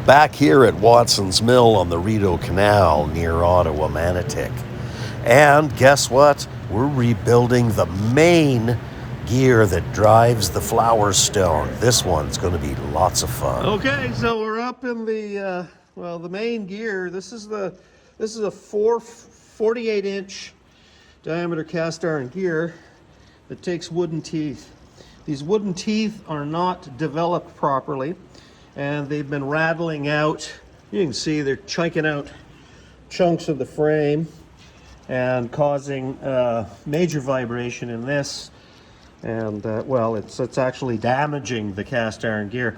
back here at Watson's Mill on the Rideau Canal near Ottawa, Manotick. And guess what? We're rebuilding the main gear that drives the flower stone. This one's going to be lots of fun. Okay, so we're up in the the main gear. This is a 48-inch diameter cast iron gear that takes wooden teeth. These wooden teeth are not developed properly, and they've been rattling out. You can see they're chunking out chunks of the frame and causing major vibration in this, and it's actually damaging the cast iron gear.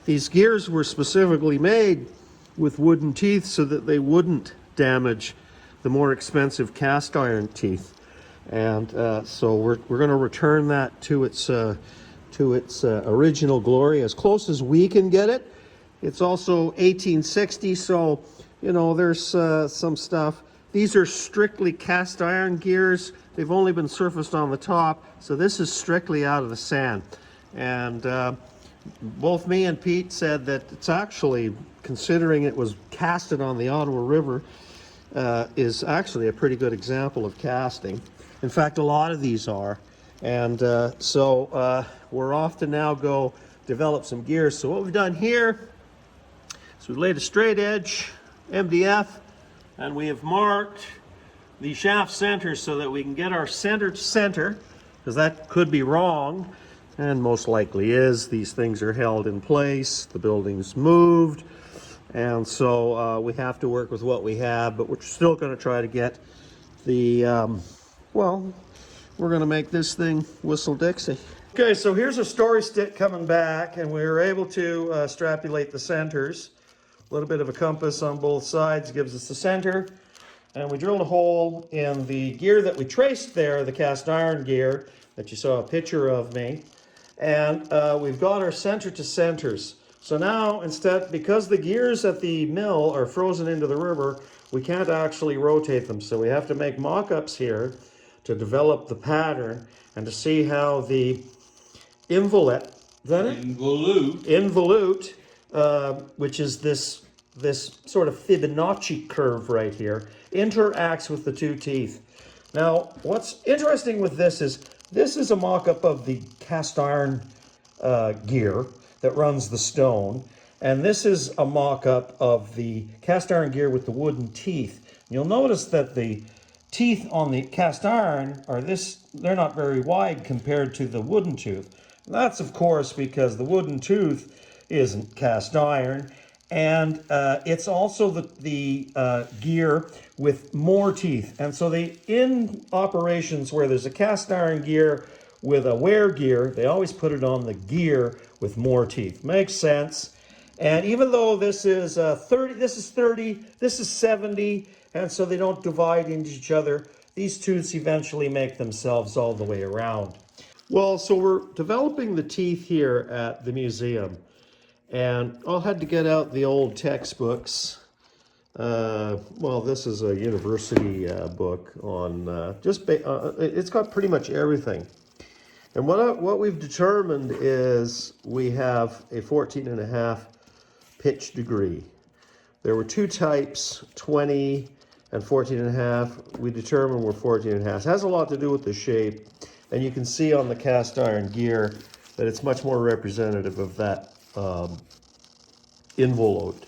These gears were specifically made with wooden teeth so that they wouldn't damage the more expensive cast iron teeth. And so we're going to return that to its original glory as close as we can get it. It's also 1860, so you know there's some stuff. These are strictly cast iron gears. They've only been surfaced on the top, so this is strictly out of the sand. And both me and Pete said that it's actually, considering it was casted on the Ottawa River, is actually a pretty good example of casting. In fact, a lot of these are. And so we're off to now go develop some gears. So what we've done here is we've laid a straight edge MDF, and we have marked the shaft centers so that we can get our center to center, because that could be wrong, and most likely is. These things are held in place, the building's moved, and so we have to work with what we have, but we're still going to try to get the we're going to make this thing whistle Dixie. Okay, so here's a story stick coming back, and we were able to strapulate the centers. A little bit of a compass on both sides gives us the center, and we drilled a hole in the gear that we traced there, the cast iron gear that you saw a picture of me, and we've got our center to centers. So now, instead, because the gears at the mill are frozen into the river, we can't actually rotate them, so we have to make mock-ups here to develop the pattern and to see how the involute, which is this sort of Fibonacci curve right here, interacts with the two teeth. Now, what's interesting with this is a mock-up of the cast iron gear that runs the stone, and this is a mock-up of the cast iron gear with the wooden teeth. You'll notice that the teeth on the cast iron they're not very wide compared to the wooden tooth. And that's of course because the wooden tooth isn't cast iron, and it's also the gear with more teeth. And so in operations where there's a cast iron gear with a wear gear, they always put it on the gear with more teeth. Makes sense. And even though this is 30, this is 30, this is 70, and so they don't divide into each other, these tooths eventually make themselves all the way around. Well, so we're developing the teeth here at the museum, and I had to get out the old textbooks. This is a university book on it's got pretty much everything. And what we've determined is we have a 14.5 pitch degree. There were two types, 20 and 14.5. We determined we're 14.5. It has a lot to do with the shape, and you can see on the cast iron gear that it's much more representative of that involute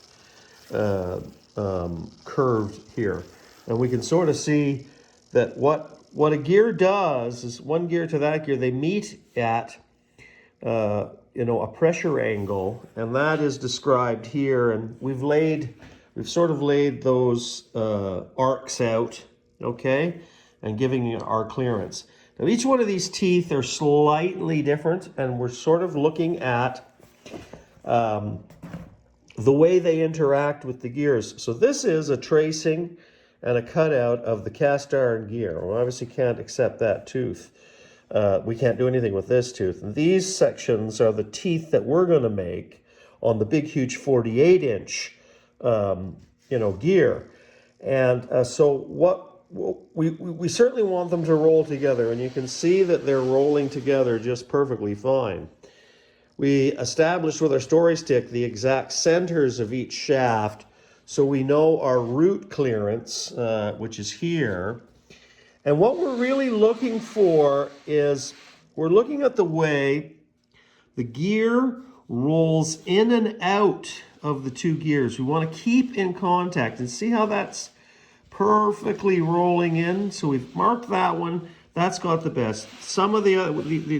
curved here. And we can sort of see that what a gear does is one gear to that gear, they meet at a pressure angle, and that is described here. And we've sort of laid those arcs out, okay, and giving you our clearance. Now each one of these teeth are slightly different, and we're sort of looking at the way they interact with the gears. So this is a tracing and a cutout of the cast iron gear. We obviously can't accept that tooth. We can't do anything with this tooth. And these sections are the teeth that we're going to make on the big, huge 48-inch, gear. And so we certainly want them to roll together, and you can see that they're rolling together just perfectly fine. we established with our story stick the exact centers of each shaft, so we know our root clearance, which is here. And what we're really looking for is, we're looking at the way the gear rolls in and out of the two gears. We want to keep in contact, and see how that's perfectly rolling in. So we've marked that one. That's got the best. Some of the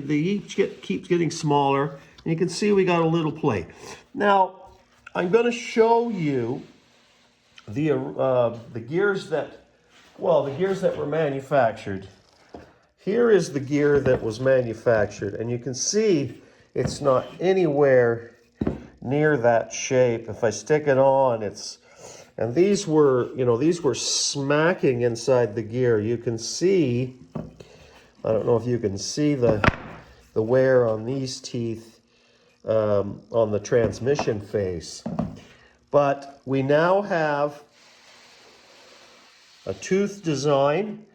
each keeps getting smaller, and you can see we got a little plate. Now, I'm going to show you the gears that, well, the gears that were manufactured. Here is the gear that was manufactured, and you can see it's not anywhere near that shape. If I stick it on, and these were, these were smacking inside the gear. You can see, I don't know if you can see the wear on these teeth on the transmission face. But we now have a tooth design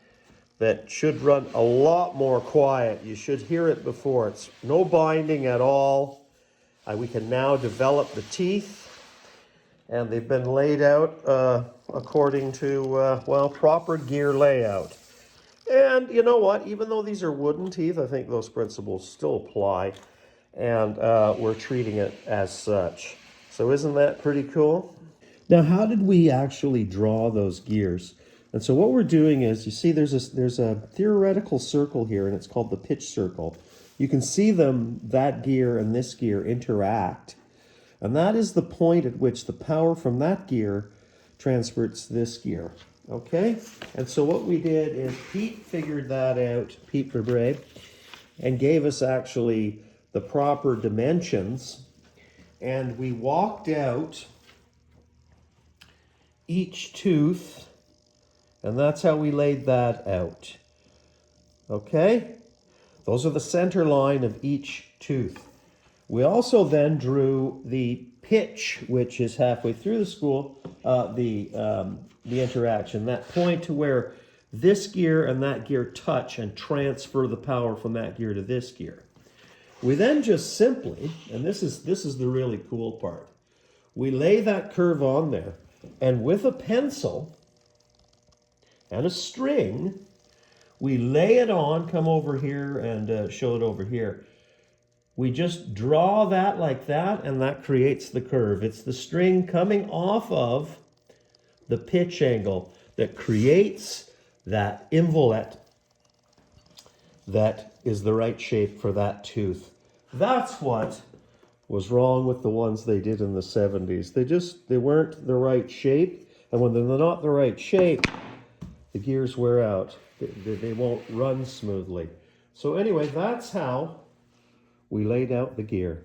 that should run a lot more quiet. You should hear it before. It's no binding at all. We can now develop the teeth, and they've been laid out according to, well, proper gear layout. And you know what? Even though these are wooden teeth, I think those principles still apply, and we're treating it as such. So isn't that pretty cool? Now, how did we actually draw those gears? And so what we're doing is, you see there's a theoretical circle here, and it's called the pitch circle. You can see them, that gear and this gear, interact. And that is the point at which the power from that gear transfers this gear. Okay? And so what we did is Pete figured that out, Pete Verbrae, and gave us actually the proper dimensions. And we walked out each tooth, and that's how we laid that out. Okay? Those are the center line of each tooth. We also then drew the pitch, which is halfway through the spool, the interaction, that point to where this gear and that gear touch and transfer the power from that gear to this gear. We then just simply, and this is the really cool part, we lay that curve on there, and with a pencil and a string, we lay it on. Come over here and show it over here. We just draw that like that, and that creates the curve. It's the string coming off of the pitch angle that creates that involette that is the right shape for that tooth. That's what was wrong with the ones they did in the 70s. They weren't the right shape, and when they're not the right shape, the gears wear out. They won't run smoothly. So anyway, that's how we laid out the gear.